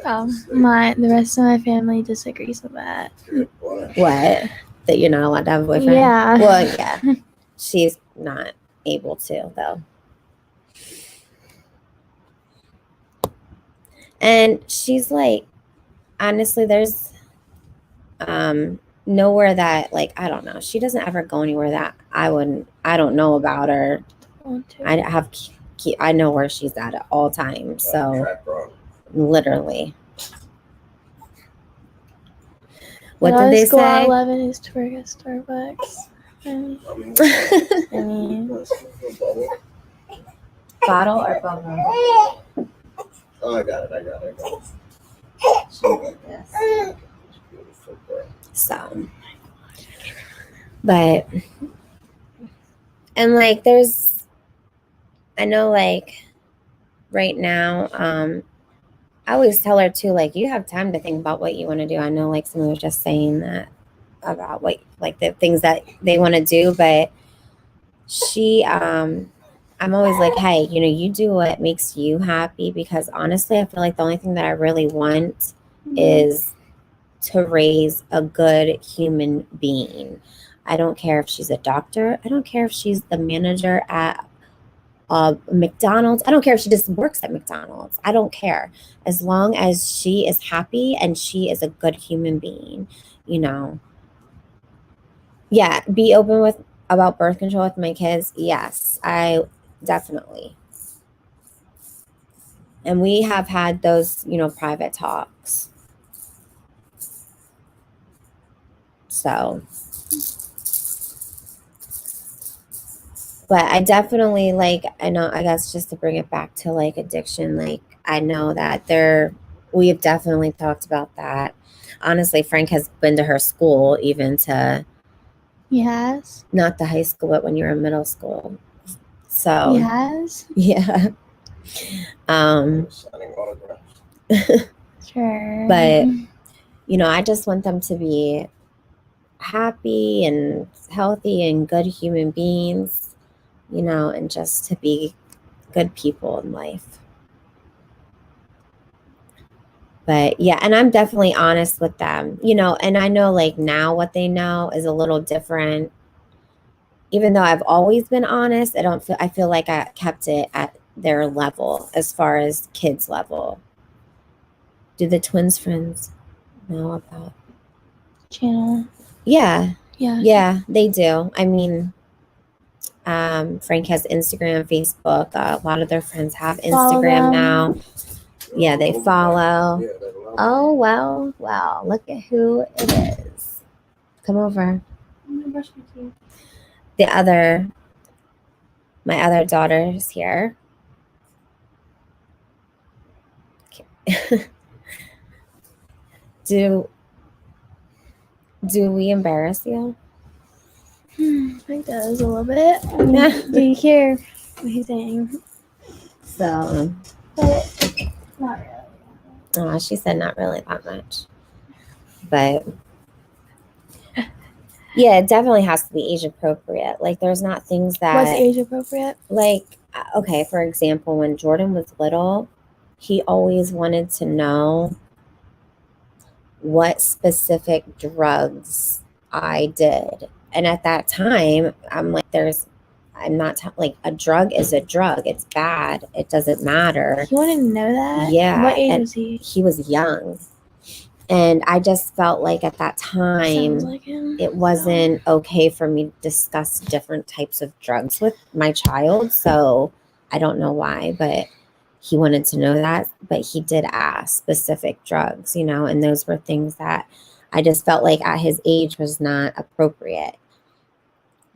The rest of my family disagrees with that. What? That you're not allowed to have a boyfriend? Yeah. Well, yeah. She's not able to, though. And she's like, honestly, there's nowhere that, like, I don't know. She doesn't ever go anywhere that I don't know about her. I know where she's at all times. So, literally. What did they say? At 11 is to work at Starbucks. I mean, bottle or bubble? Oh, I got it. Yes. So, but, and like, I know like right now, I always tell her too, like, you have time to think about what you want to do. I know like someone was just saying that about what, like the things that they want to do, but I'm always like, hey, you do what makes you happy, because honestly, I feel like the only thing that I really want is to raise a good human being. I don't care if she's a doctor. I don't care if she's the manager at McDonald's. I don't care if she just works at McDonald's. I don't care. As long as she is happy and she is a good human being, Yeah, be open about birth control with my kids. Yes, I definitely. And we have had those, private talks. So, but I definitely I guess just to bring it back to like addiction, I know that we have definitely talked about that. Honestly, Frank has been to her school, even to. He has? Not the high school, but when you're in middle school. So. He has? Yeah. Sure. But, I just want them to be happy and healthy and good human beings. you know, and just to be good people in life. But yeah, and I'm definitely honest with them, you know, and I know like now what they know is a little different. Even though I've always been honest, I feel like I kept it at their level as far as kids level. Do the twins friends know about Channel. Yeah. Yeah. Yeah, they do. I mean, Frank has Instagram, Facebook. A lot of their friends have Follow Instagram them. now. Yeah, they follow. Oh, well, look at who it is. Come over. I'm gonna brush my teeth. My other daughter is here. Do we embarrass you? I think does a little bit. Do you care what he's saying? So, But not really. she said not really that much. But yeah, it definitely has to be age appropriate. Like, there's not things that. What's age appropriate? Like, okay, for example, when Jordan was little, he always wanted to know what specific drugs I did. And at that time, I'm like, like, a drug is a drug. It's bad. It doesn't matter. You wanted to know that? Yeah. What age was he? He was young. And I just felt like at that time, Sounds like him. it wasn't okay for me to discuss different types of drugs with my child. So I don't know why, but he wanted to know that. But he did ask specific drugs, you know, and those were things that I just felt like at his age was not appropriate.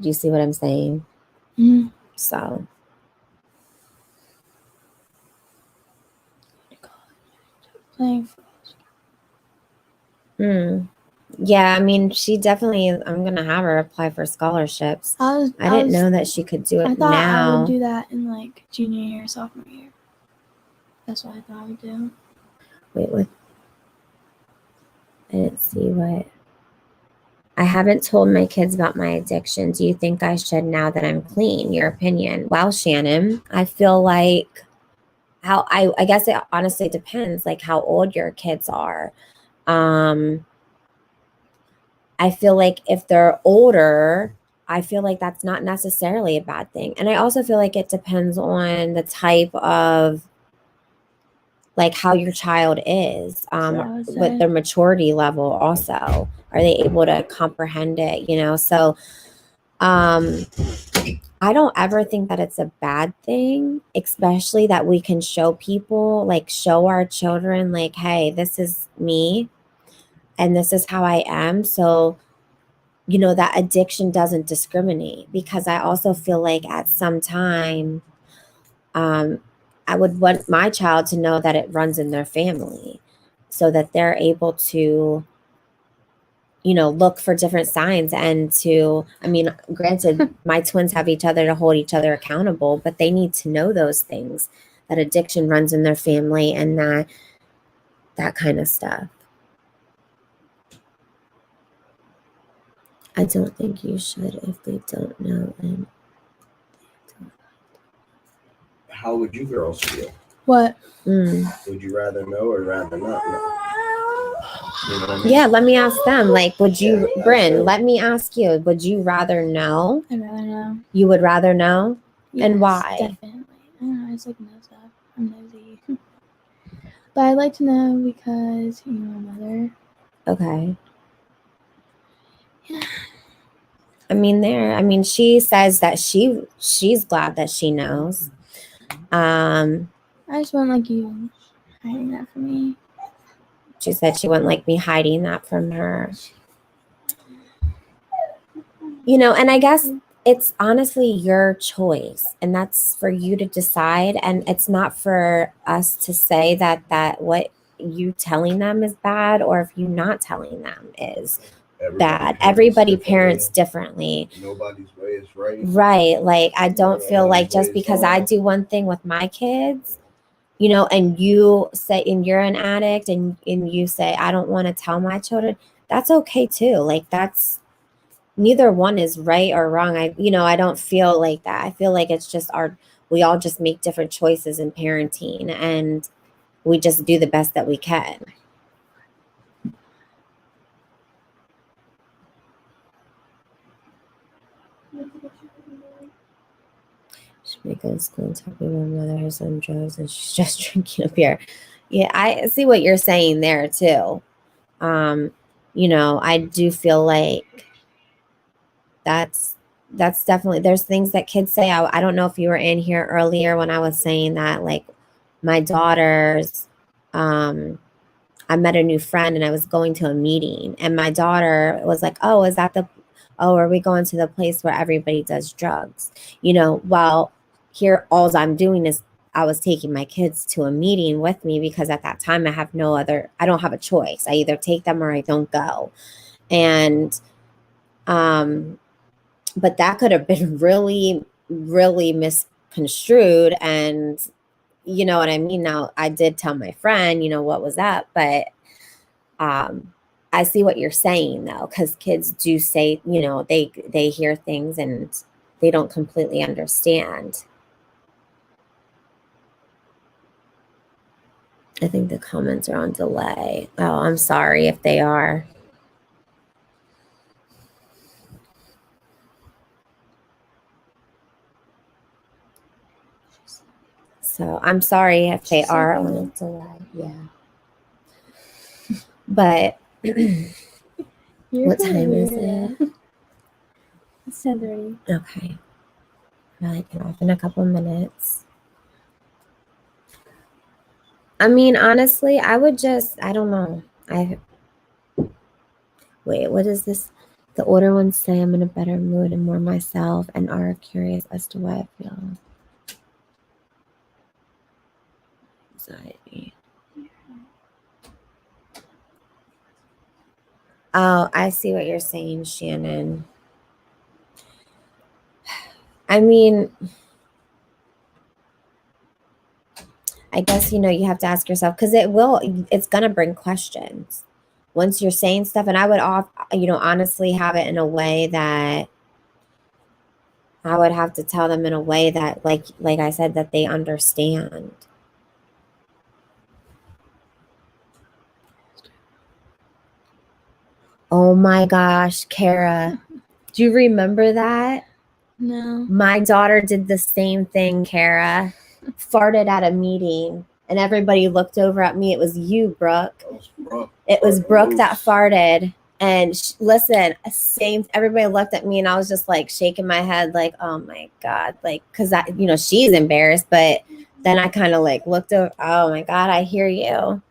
Do you see what I'm saying? Mm-hmm. So. Playing. Yeah, I mean, she definitely, I'm going to have her apply for scholarships. I didn't know that she could do it I thought now. I would do that in like junior year, sophomore year. That's what I thought I would do. Wait, what? I didn't see what. I haven't told my kids about my addiction. Do you think I should now that I'm clean? Your opinion? Well, Shannon, I feel like I guess it honestly depends like how old your kids are. I feel like if they're older, I feel like that's not necessarily a bad thing. And I also feel like it depends on the type of like how your child is with their maturity level also. Are they able to comprehend it, you know? So I don't ever think that it's a bad thing, especially that we can show people, like show our children like, hey, this is me and this is how I am. So you know, that addiction doesn't discriminate, because I also feel like at some time, I would want my child to know that it runs in their family so that they're able to, you know, look for different signs and to, I mean, granted, my twins have each other to hold each other accountable, but they need to know those things, that addiction runs in their family and that kind of stuff. I don't think you should if they don't know. And how would you girls feel? What? Would you rather know or rather not know? You know what I mean? Yeah, let me ask them. Like, would you, Bryn, let me ask you, would you rather know? I'd rather know. You would rather know? Yes, and why? Definitely. I don't know. It's like no stuff. I'm nosy. But I'd like to know because you're my mother. Okay. Yeah. I mean, she says that she's glad that she knows. I just want like you hiding that from me. She said she wouldn't like me hiding that from her. You know, and I guess it's honestly your choice, and that's for you to decide. And it's not for us to say that what you telling them is bad, or if you not telling them is bad. Everybody parents differently. Nobody's way is right. Right. Like, I don't feel like just because I do one thing with my kids, you know, and you say, and you're an addict and you say, I don't want to tell my children, that's okay too. Like, that's, neither one is right or wrong. I don't feel like that. I feel like it's just we all just make different choices in parenting, and we just do the best that we can. She'd be good at school and talking to my mother. Her son drugs, and she's just drinking a beer. Yeah, I see what you're saying there too. I do feel like that's definitely, there's things that kids say. I don't know if you were in here earlier when I was saying that, like my daughters, I met a new friend and I was going to a meeting, and my daughter was like, oh, are we going to the place where everybody does drugs? Well, here, all I'm doing is I was taking my kids to a meeting with me, because at that time I don't have a choice. I either take them or I don't go. And, but that could have been really, really misconstrued. And you know what I mean? Now, I did tell my friend, what was that? But I see what you're saying, though, because kids do say, they hear things and they don't completely understand. I think the comments are on delay. Oh, I'm sorry if they are. So I'm sorry if they are on a delay. Yeah. But what time is it? It's 10:30. Okay. I'll get off in a couple minutes. I mean, honestly, I don't know. Wait, what is this? The older ones say I'm in a better mood and more myself, and are curious as to why I feel anxiety. Oh, I see what you're saying, Shannon. I mean, I guess, you have to ask yourself, because it's going to bring questions once you're saying stuff. And I would honestly have it in a way that I would have to tell them in a way that, like I said, that they understand. Oh my gosh, Kara, do you remember that? No. My daughter did the same thing, Kara. Farted at a meeting, and everybody looked over at me. It was you, Brooke. It was Brooke that farted. And listen, everybody looked at me, and I was just like shaking my head, like, oh my God, like, because she's embarrassed. But then I kind of like looked over, oh my God, I hear you.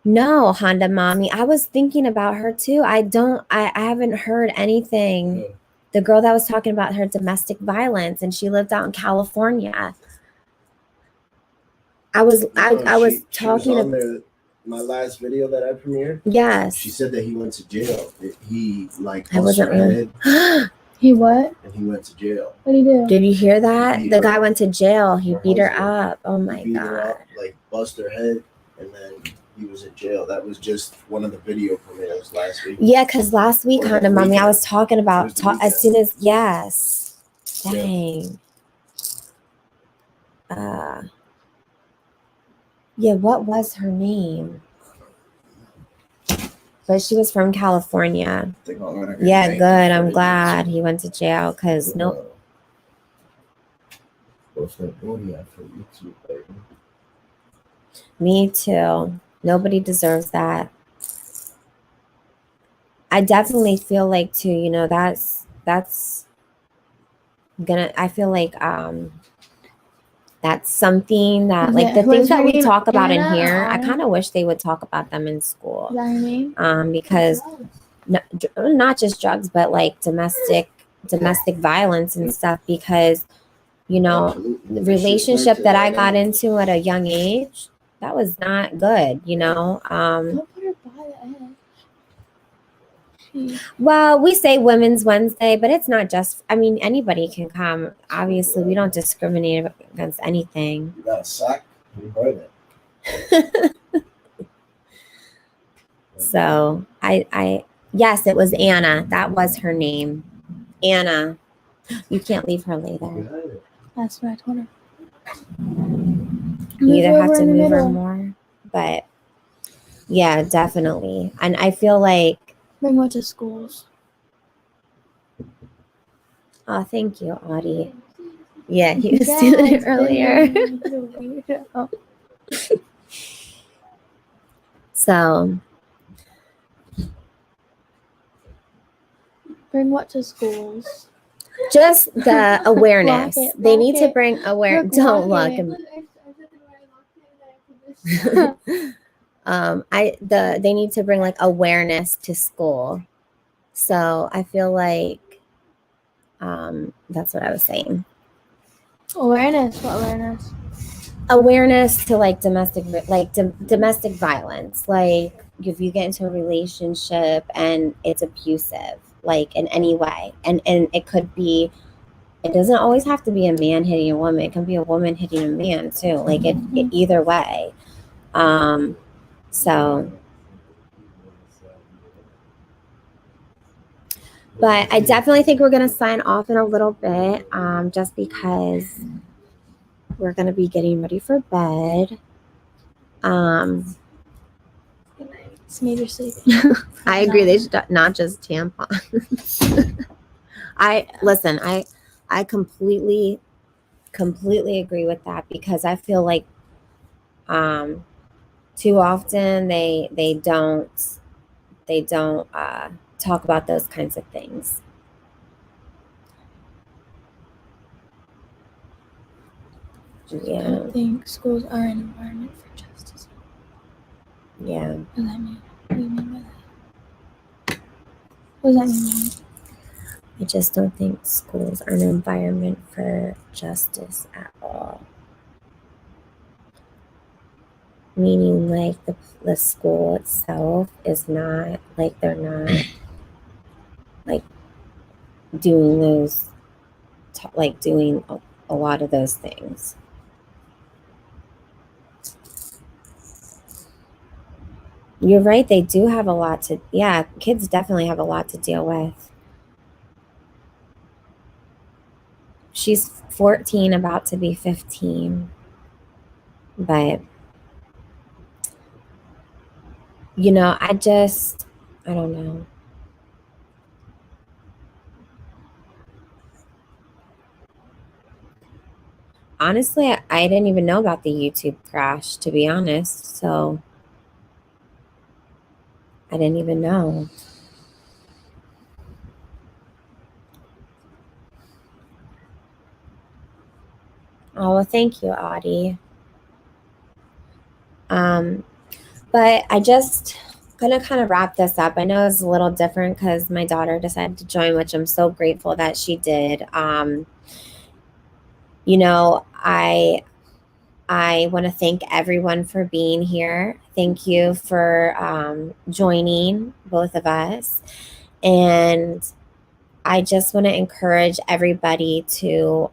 No, Honda Mommy. I was thinking about her too. I haven't heard anything. Yeah. The girl that was talking about her domestic violence, and she lived out in California. I was talking about my last video that I premiered. Yes. She said that he went to jail. He I wasn't really. He what? And he went to jail. What did he do? Did you hear that? The guy went to jail. He beat her up. Oh my God. Her up, like bust her head, and then he was in jail. That was just one of the video premieres last week. Yeah, because last week, Honda Mommy, I was talking about as soon as yes. Dang. Yeah, what was her name? But she was from California. Yeah, good. I'm glad he went to jail, because Me too. Nobody deserves that. I definitely feel like too, that's I feel like that's something that, like, the things that we talk about in here, I kind of wish they would talk about them in school. Is that your name? Because not just drugs, but like domestic violence and stuff, because the relationship that I got into at a young age, that was not good. Don't put her by the edge. Well, we say Women's Wednesday, but it's not just, I mean, anybody can come. Obviously, we don't discriminate against anything. You got a sack? You heard it. So yes, it was Anna. That was her name. Anna. You can't leave her lay there. That's what I told her. You either have over to in the move her middle. more, but yeah, definitely. And I feel like, Bring what to schools. oh, thank you, Audie. Yeah, he was doing it earlier. Oh, So, bring what to schools? just the awareness. Block it, They block need to it. bring aware. Look, Don't block look. it. They need to bring like awareness to school. So I feel like that's what I was saying. Awareness. What awareness? Awareness to like domestic violence. Like if you get into a relationship and it's abusive, like in any way, and it could be. It doesn't always have to be a man hitting a woman. It can be a woman hitting a man too. Like it either way. So, but I definitely think we're going to sign off in a little bit, just because we're going to be getting ready for bed. It's major sleep. I agree. They should not just tampons. I completely agree with that, because I feel like too often they don't talk about those kinds of things. Yeah. I don't think schools are an environment for justice. Yeah. What does that mean? What do you mean by that? What does that mean? I just don't think schools are an environment for justice at all. Meaning like the school itself is not like, they're not like doing those, like doing a lot of those things. You're right. They do have a lot to, kids definitely have a lot to deal with. She's 14, about to be 15. But, I don't know. Honestly, I didn't even know about the YouTube crash, to be honest. So, I didn't even know. Oh, well, thank you, Audie. But I just gonna kind of wrap this up. I know it's a little different because my daughter decided to join, which I'm so grateful that she did. I want to thank everyone for being here. Thank you for joining both of us. And I just want to encourage everybody to,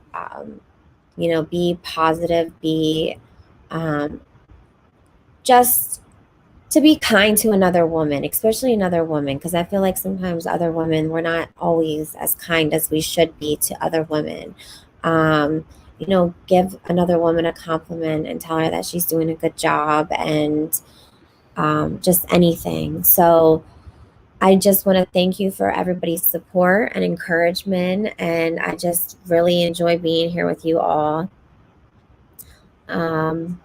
be positive, be just to be kind to another woman, especially another woman, because I feel like sometimes other women, we're not always as kind as we should be to other women. Give another woman a compliment and tell her that she's doing a good job, and just anything. So I just want to thank you for everybody's support and encouragement. And I just really enjoy being here with you all. And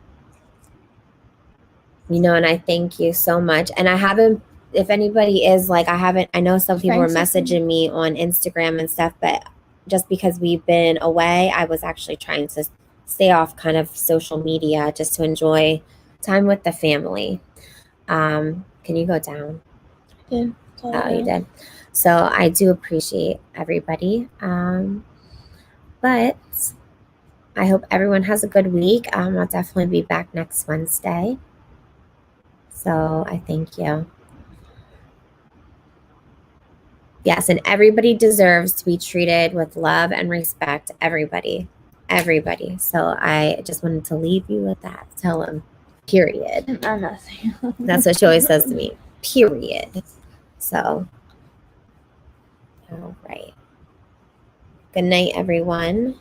I thank you so much. And I haven't, if anybody is like, I know some people were messaging me on Instagram and stuff, but just because we've been away, I was actually trying to stay off kind of social media just to enjoy time with the family. Can you go down? I did. Oh, you did. So I do appreciate everybody. But I hope everyone has a good week. I'll definitely be back next Wednesday. So I thank you. Yes, and everybody deserves to be treated with love and respect. Everybody. Everybody. So I just wanted to leave you with that. Tell them, period. I'm nothing. That's what she always says to me, period. So, all right. Good night, everyone.